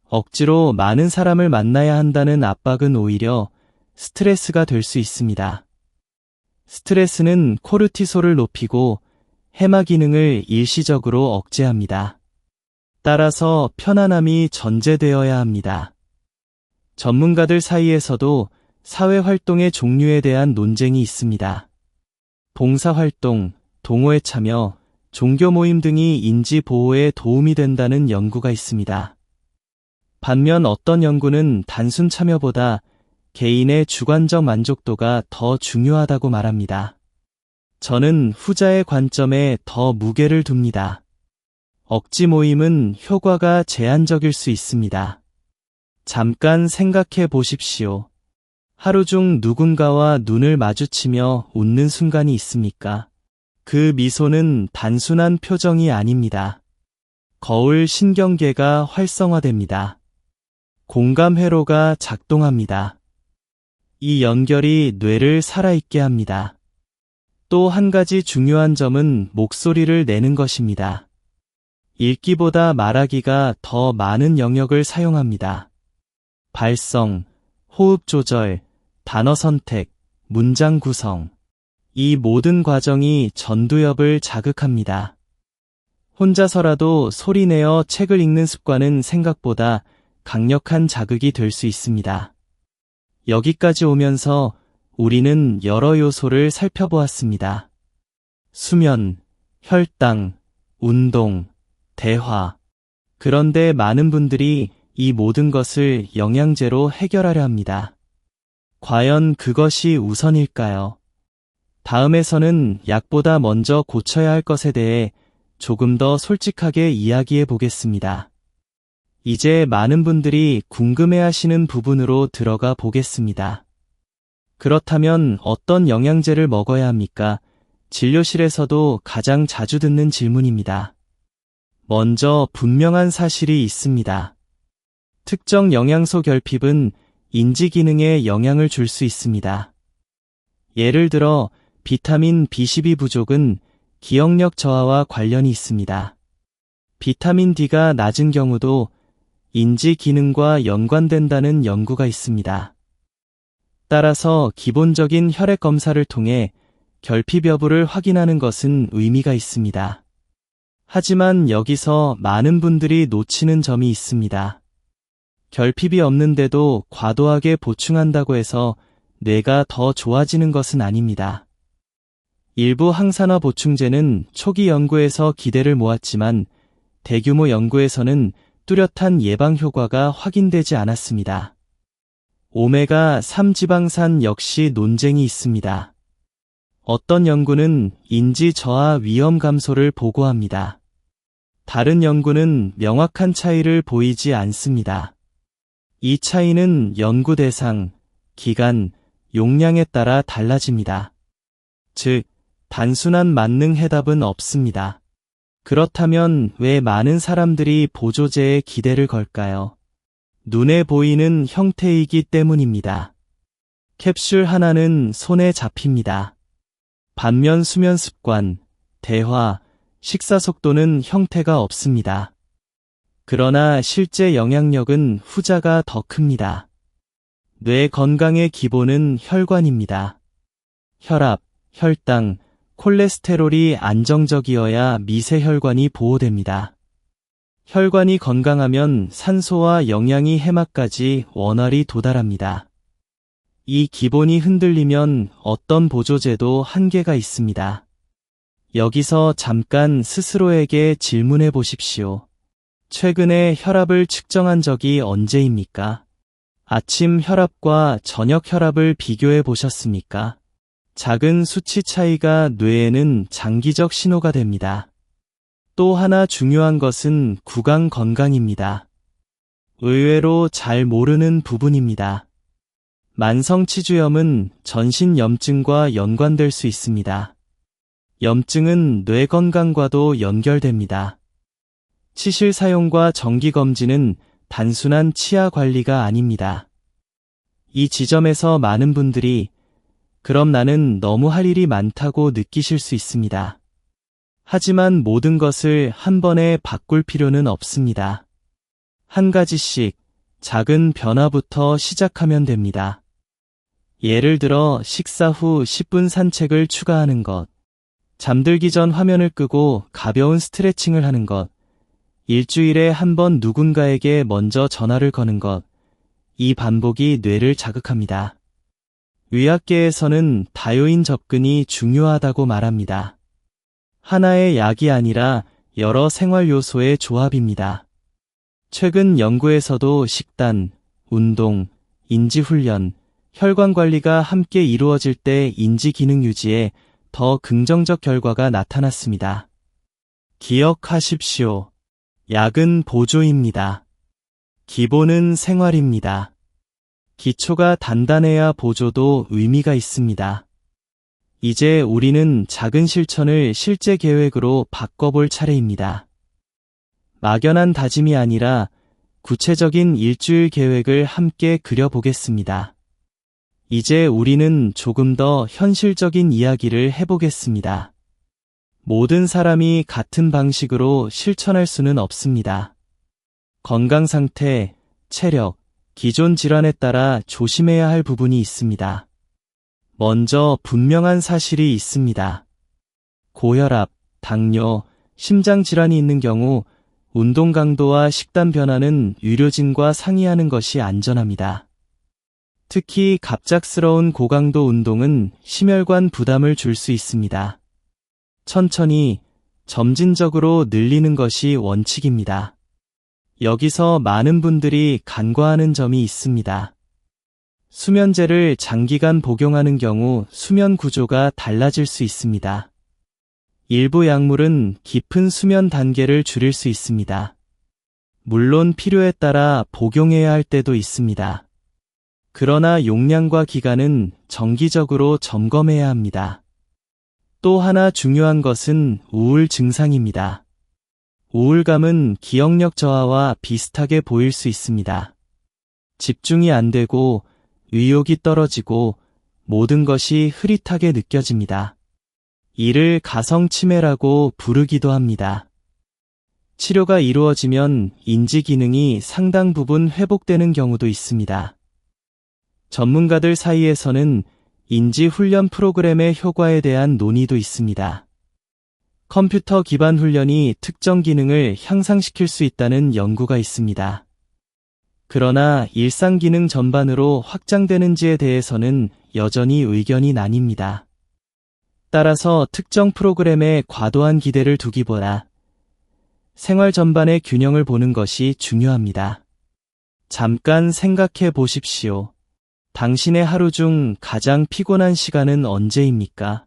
억지로 많은 사람을 만나야 한다는 압박은 오히려 스트레스가 될 수 있습니다. 스트레스는 코르티솔을 높이고 해마 기능을 일시적으로 억제합니다. 따라서 편안함이 전제되어야 합니다. 전문가들 사이에서도 사회활동의 종류에 대한 논쟁이 있습니다. 봉사활동, 동호회 참여, 종교 모임 등이 인지 보호에 도움이 된다는 연구가 있습니다. 반면 어떤 연구는 단순 참여보다 개인의 주관적 만족도가 더 중요하다고 말합니다. 저는 후자의 관점에 더 무게를 둡니다. 억지 모임은 효과가 제한적일 수 있습니다. 잠깐 생각해 보십시오. 하루 중 누군가와 눈을 마주치며 웃는 순간이 있습니까? 그 미소는 단순한 표정이 아닙니다. 거울 신경계가 활성화됩니다. 공감 회로가 작동합니다. 이 연결이 뇌를 살아있게 합니다. 또 한 가지 중요한 점은 목소리를 내는 것입니다. 읽기보다 말하기가 더 많은 영역을 사용합니다. 발성, 호흡 조절, 단어 선택, 문장 구성. 이 모든 과정이 전두엽을 자극합니다. 혼자서라도 소리내어 책을 읽는 습관은 생각보다 강력한 자극이 될 수 있습니다. 여기까지 오면서 우리는 여러 요소를 살펴보았습니다. 수면, 혈당, 운동, 대화. 그런데 많은 분들이 이 모든 것을 영양제로 해결하려 합니다. 과연 그것이 우선일까요? 다음에서는 약보다 먼저 고쳐야 할 것에 대해 조금 더 솔직하게 이야기해 보겠습니다. 이제 많은 분들이 궁금해하시는 부분으로 들어가 보겠습니다. 그렇다면 어떤 영양제를 먹어야 합니까? 진료실에서도 가장 자주 듣는 질문입니다. 먼저 분명한 사실이 있습니다. 특정 영양소 결핍은 인지 기능에 영향을 줄 수 있습니다. 예를 들어 비타민 B12 부족은 기억력 저하와 관련이 있습니다. 비타민 D가 낮은 경우도 인지 기능과 연관된다는 연구가 있습니다. 따라서 기본적인 혈액 검사를 통해 결핍 여부를 확인하는 것은 의미가 있습니다. 하지만 여기서 많은 분들이 놓치는 점이 있습니다. 결핍이 없는데도 과도하게 보충한다고 해서 뇌가 더 좋아지는 것은 아닙니다. 일부 항산화 보충제는 초기 연구에서 기대를 모았지만 대규모 연구에서는 뚜렷한 예방 효과가 확인되지 않았습니다. 오메가3 지방산 역시 논쟁이 있습니다. 어떤 연구는 인지 저하 위험 감소를 보고합니다. 다른 연구는 명확한 차이를 보이지 않습니다. 이 차이는 연구 대상, 기간, 용량에 따라 달라집니다. 즉, 단순한 만능 해답은 없습니다. 그렇다면 왜 많은 사람들이 보조제에 기대를 걸까요? 눈에 보이는 형태이기 때문입니다. 캡슐 하나는 손에 잡힙니다. 반면 수면 습관, 대화, 식사 속도는 형태가 없습니다. 그러나 실제 영향력은 후자가 더 큽니다. 뇌 건강의 기본은 혈관입니다. 혈압, 혈당, 콜레스테롤이 안정적이어야 미세혈관이 보호됩니다. 혈관이 건강하면 산소와 영양이 해마까지 원활히 도달합니다. 이 기본이 흔들리면 어떤 보조제도 한계가 있습니다. 여기서 잠깐 스스로에게 질문해 보십시오. 최근에 혈압을 측정한 적이 언제입니까? 아침 혈압과 저녁 혈압을 비교해 보셨습니까? 작은 수치 차이가 뇌에는 장기적 신호가 됩니다. 또 하나 중요한 것은 구강 건강입니다. 의외로 잘 모르는 부분입니다. 만성 치주염은 전신 염증과 연관될 수 있습니다. 염증은 뇌 건강과도 연결됩니다. 치실 사용과 정기 검진은 단순한 치아 관리가 아닙니다. 이 지점에서 많은 분들이 그럼 나는 너무 할 일이 많다고 느끼실 수 있습니다. 하지만 모든 것을 한 번에 바꿀 필요는 없습니다. 한 가지씩 작은 변화부터 시작하면 됩니다. 예를 들어 식사 후 10분 산책을 추가하는 것, 잠들기 전 화면을 끄고 가벼운 스트레칭을 하는 것, 일주일에 한 번 누군가에게 먼저 전화를 거는 것, 이 반복이 뇌를 자극합니다. 의학계에서는 다요인 접근이 중요하다고 말합니다. 하나의 약이 아니라 여러 생활 요소의 조합입니다. 최근 연구에서도 식단, 운동, 인지훈련, 혈관 관리가 함께 이루어질 때 인지 기능 유지에 더 긍정적 결과가 나타났습니다. 기억하십시오. 약은 보조입니다. 기본은 생활입니다. 기초가 단단해야 보조도 의미가 있습니다. 이제 우리는 작은 실천을 실제 계획으로 바꿔볼 차례입니다. 막연한 다짐이 아니라 구체적인 일주일 계획을 함께 그려보겠습니다. 이제 우리는 조금 더 현실적인 이야기를 해보겠습니다. 모든 사람이 같은 방식으로 실천할 수는 없습니다. 건강 상태, 체력, 기존 질환에 따라 조심해야 할 부분이 있습니다. 먼저 분명한 사실이 있습니다. 고혈압, 당뇨, 심장 질환이 있는 경우 운동 강도와 식단 변화는 의료진과 상의하는 것이 안전합니다. 특히 갑작스러운 고강도 운동은 심혈관 부담을 줄 수 있습니다. 천천히, 점진적으로 늘리는 것이 원칙입니다. 여기서 많은 분들이 간과하는 점이 있습니다. 수면제를 장기간 복용하는 경우 수면 구조가 달라질 수 있습니다. 일부 약물은 깊은 수면 단계를 줄일 수 있습니다. 물론 필요에 따라 복용해야 할 때도 있습니다. 그러나 용량과 기간은 정기적으로 점검해야 합니다. 또 하나 중요한 것은 우울 증상입니다. 우울감은 기억력 저하와 비슷하게 보일 수 있습니다. 집중이 안 되고 의욕이 떨어지고 모든 것이 흐릿하게 느껴집니다. 이를 가성치매라고 부르기도 합니다. 치료가 이루어지면 인지 기능이 상당 부분 회복되는 경우도 있습니다. 전문가들 사이에서는 인지 훈련 프로그램의 효과에 대한 논의도 있습니다. 컴퓨터 기반 훈련이 특정 기능을 향상시킬 수 있다는 연구가 있습니다. 그러나 일상 기능 전반으로 확장되는지에 대해서는 여전히 의견이 나뉩니다. 따라서 특정 프로그램에 과도한 기대를 두기보다 생활 전반의 균형을 보는 것이 중요합니다. 잠깐 생각해 보십시오. 당신의 하루 중 가장 피곤한 시간은 언제입니까?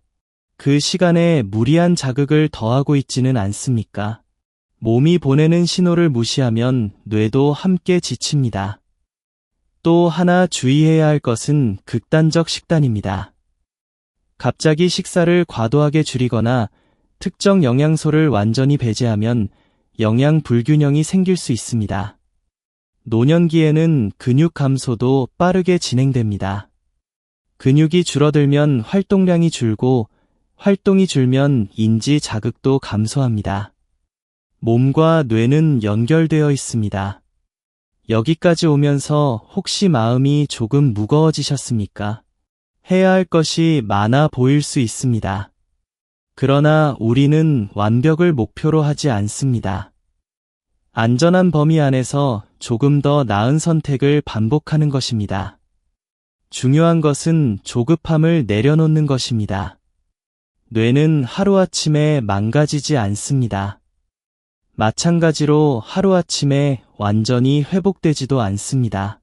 그 시간에 무리한 자극을 더하고 있지는 않습니까? 몸이 보내는 신호를 무시하면 뇌도 함께 지칩니다. 또 하나 주의해야 할 것은 극단적 식단입니다. 갑자기 식사를 과도하게 줄이거나 특정 영양소를 완전히 배제하면 영양 불균형이 생길 수 있습니다. 노년기에는 근육 감소도 빠르게 진행됩니다. 근육이 줄어들면 활동량이 줄고 활동이 줄면 인지 자극도 감소합니다. 몸과 뇌는 연결되어 있습니다. 여기까지 오면서 혹시 마음이 조금 무거워지셨습니까? 해야 할 것이 많아 보일 수 있습니다. 그러나 우리는 완벽을 목표로 하지 않습니다. 안전한 범위 안에서 조금 더 나은 선택을 반복하는 것입니다. 중요한 것은 조급함을 내려놓는 것입니다. 뇌는 하루아침에 망가지지 않습니다. 마찬가지로 하루아침에 완전히 회복되지도 않습니다.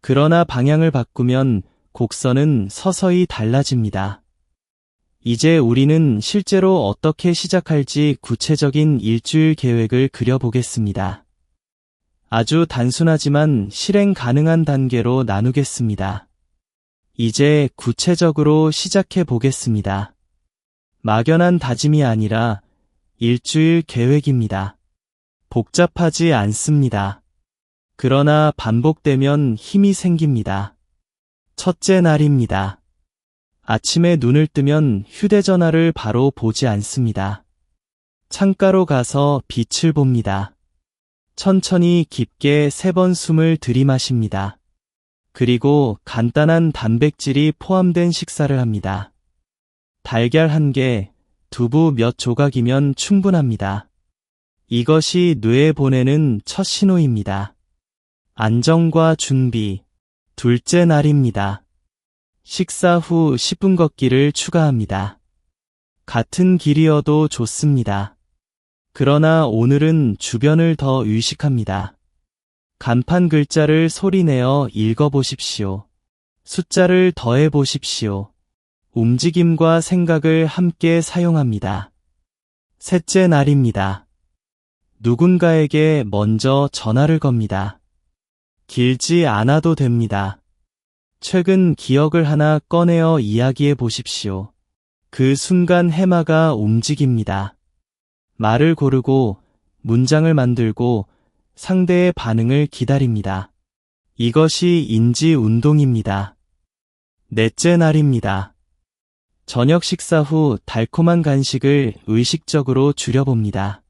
그러나 방향을 바꾸면 곡선은 서서히 달라집니다. 이제 우리는 실제로 어떻게 시작할지 구체적인 일주일 계획을 그려보겠습니다. 아주 단순하지만 실행 가능한 단계로 나누겠습니다. 이제 구체적으로 시작해 보겠습니다. 막연한 다짐이 아니라 일주일 계획입니다. 복잡하지 않습니다. 그러나 반복되면 힘이 생깁니다. 첫째 날입니다. 아침에 눈을 뜨면 휴대전화를 바로 보지 않습니다. 창가로 가서 빛을 봅니다. 천천히 깊게 3번 숨을 들이마십니다. 그리고 간단한 단백질이 포함된 식사를 합니다. 달걀 1개, 두부 몇 조각이면 충분합니다. 이것이 뇌에 보내는 첫 신호입니다. 안정과 준비. 둘째 날입니다. 식사 후 10분 걷기를 추가합니다. 같은 길이어도 좋습니다. 그러나 오늘은 주변을 더 의식합니다. 간판 글자를 소리내어 읽어보십시오. 숫자를 더해보십시오. 움직임과 생각을 함께 사용합니다. 셋째 날입니다. 누군가에게 먼저 전화를 겁니다. 길지 않아도 됩니다. 최근 기억을 하나 꺼내어 이야기해 보십시오. 그 순간 해마가 움직입니다. 말을 고르고 문장을 만들고 상대의 반응을 기다립니다. 이것이 인지 운동입니다. 넷째 날입니다. 저녁 식사 후 달콤한 간식을 의식적으로 줄여봅니다.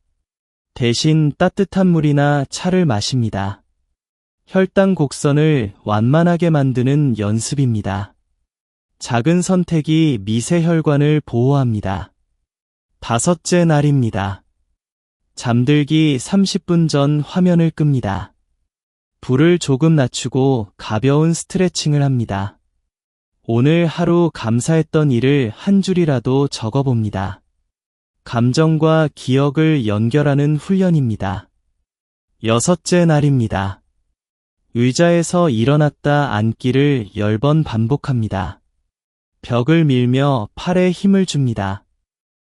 대신 따뜻한 물이나 차를 마십니다. 혈당 곡선을 완만하게 만드는 연습입니다. 작은 선택이 미세혈관을 보호합니다. 다섯째 날입니다. 잠들기 30분 전 화면을 끕니다. 불을 조금 낮추고 가벼운 스트레칭을 합니다. 오늘 하루 감사했던 일을 한 줄이라도 적어봅니다. 감정과 기억을 연결하는 훈련입니다. 여섯째 날입니다. 의자에서 일어났다 앉기를 10번 반복합니다. 벽을 밀며 팔에 힘을 줍니다.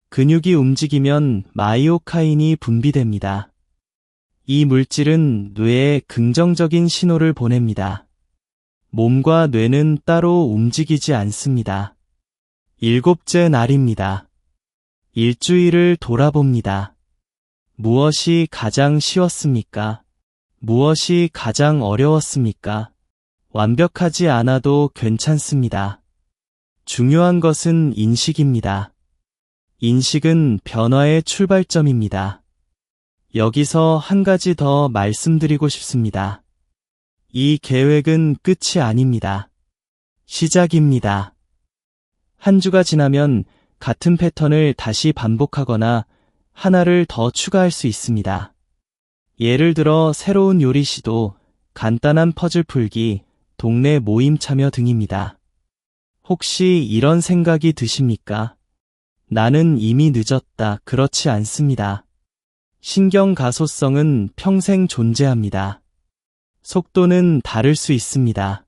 근육이 움직이면 마이오카인이 분비됩니다. 이 물질은 뇌에 긍정적인 신호를 보냅니다. 몸과 뇌는 따로 움직이지 않습니다. 일곱째 날입니다. 일주일을 돌아봅니다. 무엇이 가장 쉬웠습니까? 무엇이 가장 어려웠습니까? 완벽하지 않아도 괜찮습니다. 중요한 것은 인식입니다. 인식은 변화의 출발점입니다. 여기서 한 가지 더 말씀드리고 싶습니다. 이 계획은 끝이 아닙니다. 시작입니다. 한 주가 지나면 같은 패턴을 다시 반복하거나 하나를 더 추가할 수 있습니다. 예를 들어 새로운 요리 시도, 간단한 퍼즐 풀기, 동네 모임 참여 등입니다. 혹시 이런 생각이 드십니까? 나는 이미 늦었다. 그렇지 않습니다. 신경 가소성은 평생 존재합니다. 속도는 다를 수 있습니다.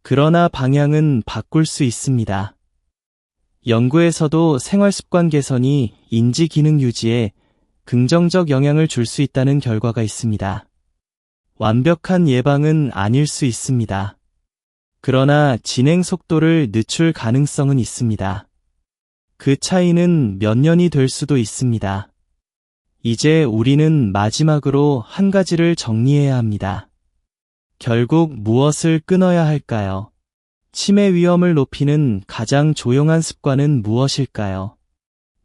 그러나 방향은 바꿀 수 있습니다. 연구에서도 생활습관 개선이 인지 기능 유지에 긍정적 영향을 줄 수 있다는 결과가 있습니다. 완벽한 예방은 아닐 수 있습니다. 그러나 진행 속도를 늦출 가능성은 있습니다. 그 차이는 몇 년이 될 수도 있습니다. 이제 우리는 마지막으로 한 가지를 정리해야 합니다. 결국 무엇을 끊어야 할까요? 치매 위험을 높이는 가장 조용한 습관은 무엇일까요?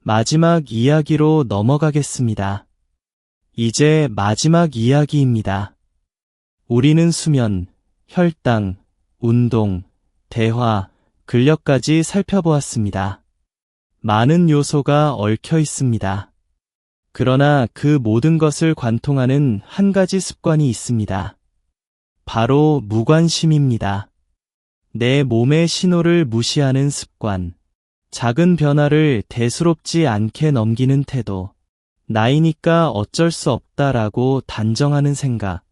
마지막 이야기로 넘어가겠습니다. 이제 마지막 이야기입니다. 우리는 수면, 혈당, 운동, 대화, 근력까지 살펴보았습니다. 많은 요소가 얽혀 있습니다. 그러나 그 모든 것을 관통하는 한 가지 습관이 있습니다. 바로 무관심입니다. 내 몸의 신호를 무시하는 습관, 작은 변화를 대수롭지 않게 넘기는 태도, 나이니까 어쩔 수 없다라고 단정하는 생각,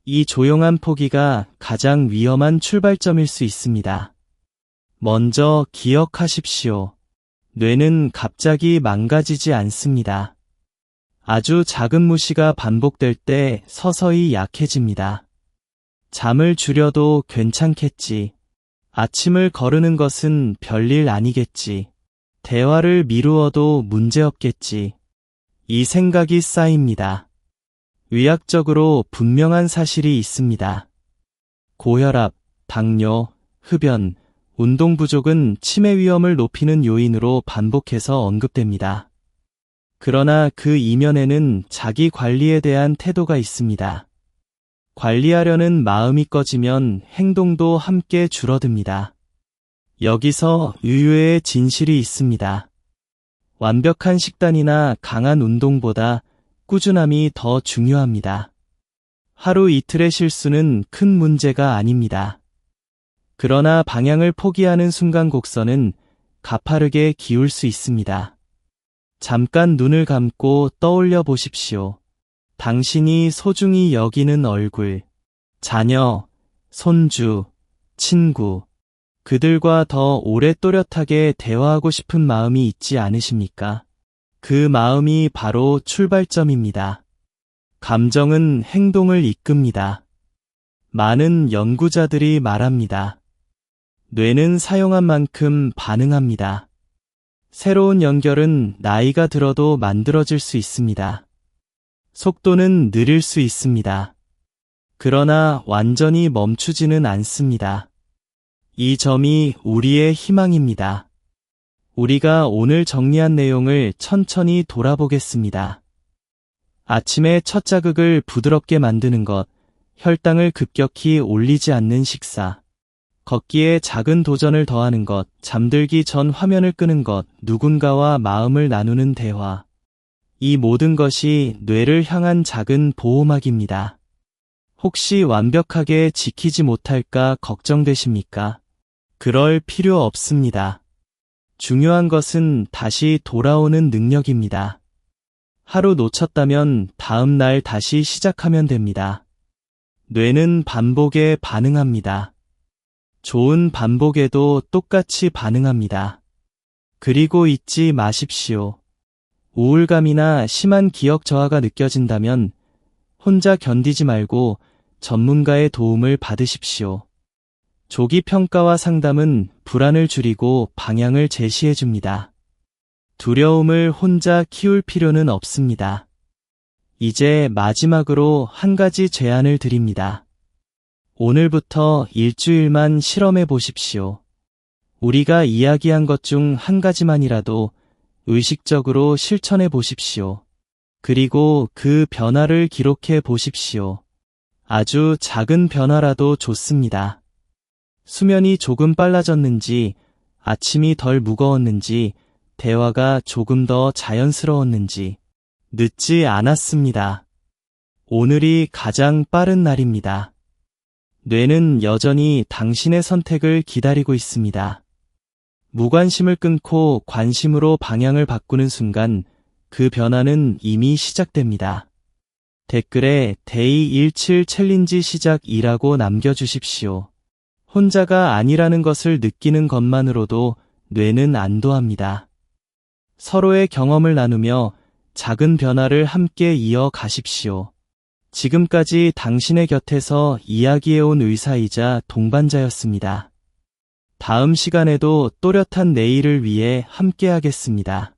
이 조용한 포기가 가장 위험한 출발점일 수 있습니다. 먼저 기억하십시오. 뇌는 갑자기 망가지지 않습니다. 아주 작은 무시가 반복될 때 서서히 약해집니다. 잠을 줄여도 괜찮겠지. 아침을 거르는 것은 별일 아니겠지. 대화를 미루어도 문제없겠지. 이 생각이 쌓입니다. 의학적으로 분명한 사실이 있습니다. 고혈압, 당뇨, 흡연, 운동 부족은 치매 위험을 높이는 요인으로 반복해서 언급됩니다. 그러나 그 이면에는 자기 관리에 대한 태도가 있습니다. 관리하려는 마음이 꺼지면 행동도 함께 줄어듭니다. 여기서 의외의 진실이 있습니다. 완벽한 식단이나 강한 운동보다 꾸준함이 더 중요합니다. 하루 이틀의 실수는 큰 문제가 아닙니다. 그러나 방향을 포기하는 순간 곡선은 가파르게 기울 수 있습니다. 잠깐 눈을 감고 떠올려 보십시오. 당신이 소중히 여기는 얼굴, 자녀, 손주, 친구, 그들과 더 오래 또렷하게 대화하고 싶은 마음이 있지 않으십니까? 그 마음이 바로 출발점입니다. 감정은 행동을 이끕니다. 많은 연구자들이 말합니다. 뇌는 사용한 만큼 반응합니다. 새로운 연결은 나이가 들어도 만들어질 수 있습니다. 속도는 느릴 수 있습니다. 그러나 완전히 멈추지는 않습니다. 이 점이 우리의 희망입니다. 우리가 오늘 정리한 내용을 천천히 돌아보겠습니다. 아침에 첫 자극을 부드럽게 만드는 것, 혈당을 급격히 올리지 않는 식사, 걷기에 작은 도전을 더하는 것, 잠들기 전 화면을 끄는 것, 누군가와 마음을 나누는 대화. 이 모든 것이 뇌를 향한 작은 보호막입니다. 혹시 완벽하게 지키지 못할까 걱정되십니까? 그럴 필요 없습니다. 중요한 것은 다시 돌아오는 능력입니다. 하루 놓쳤다면 다음 날 다시 시작하면 됩니다. 뇌는 반복에 반응합니다. 좋은 반복에도 똑같이 반응합니다. 그리고 잊지 마십시오. 우울감이나 심한 기억 저하가 느껴진다면 혼자 견디지 말고 전문가의 도움을 받으십시오. 조기 평가와 상담은 불안을 줄이고 방향을 제시해 줍니다. 두려움을 혼자 키울 필요는 없습니다. 이제 마지막으로 한 가지 제안을 드립니다. 오늘부터 일주일만 실험해 보십시오. 우리가 이야기한 것 중 한 가지만이라도 의식적으로 실천해 보십시오. 그리고 그 변화를 기록해 보십시오. 아주 작은 변화라도 좋습니다. 수면이 조금 빨라졌는지, 아침이 덜 무거웠는지, 대화가 조금 더 자연스러웠는지, 늦지 않았습니다. 오늘이 가장 빠른 날입니다. 뇌는 여전히 당신의 선택을 기다리고 있습니다. 무관심을 끊고 관심으로 방향을 바꾸는 순간 그 변화는 이미 시작됩니다. 댓글에 데이 17 챌린지 시작이라고 남겨주십시오. 혼자가 아니라는 것을 느끼는 것만으로도 뇌는 안도합니다. 서로의 경험을 나누며 작은 변화를 함께 이어가십시오. 지금까지 당신의 곁에서 이야기해온 의사이자 동반자였습니다. 다음 시간에도 또렷한 내일을 위해 함께하겠습니다.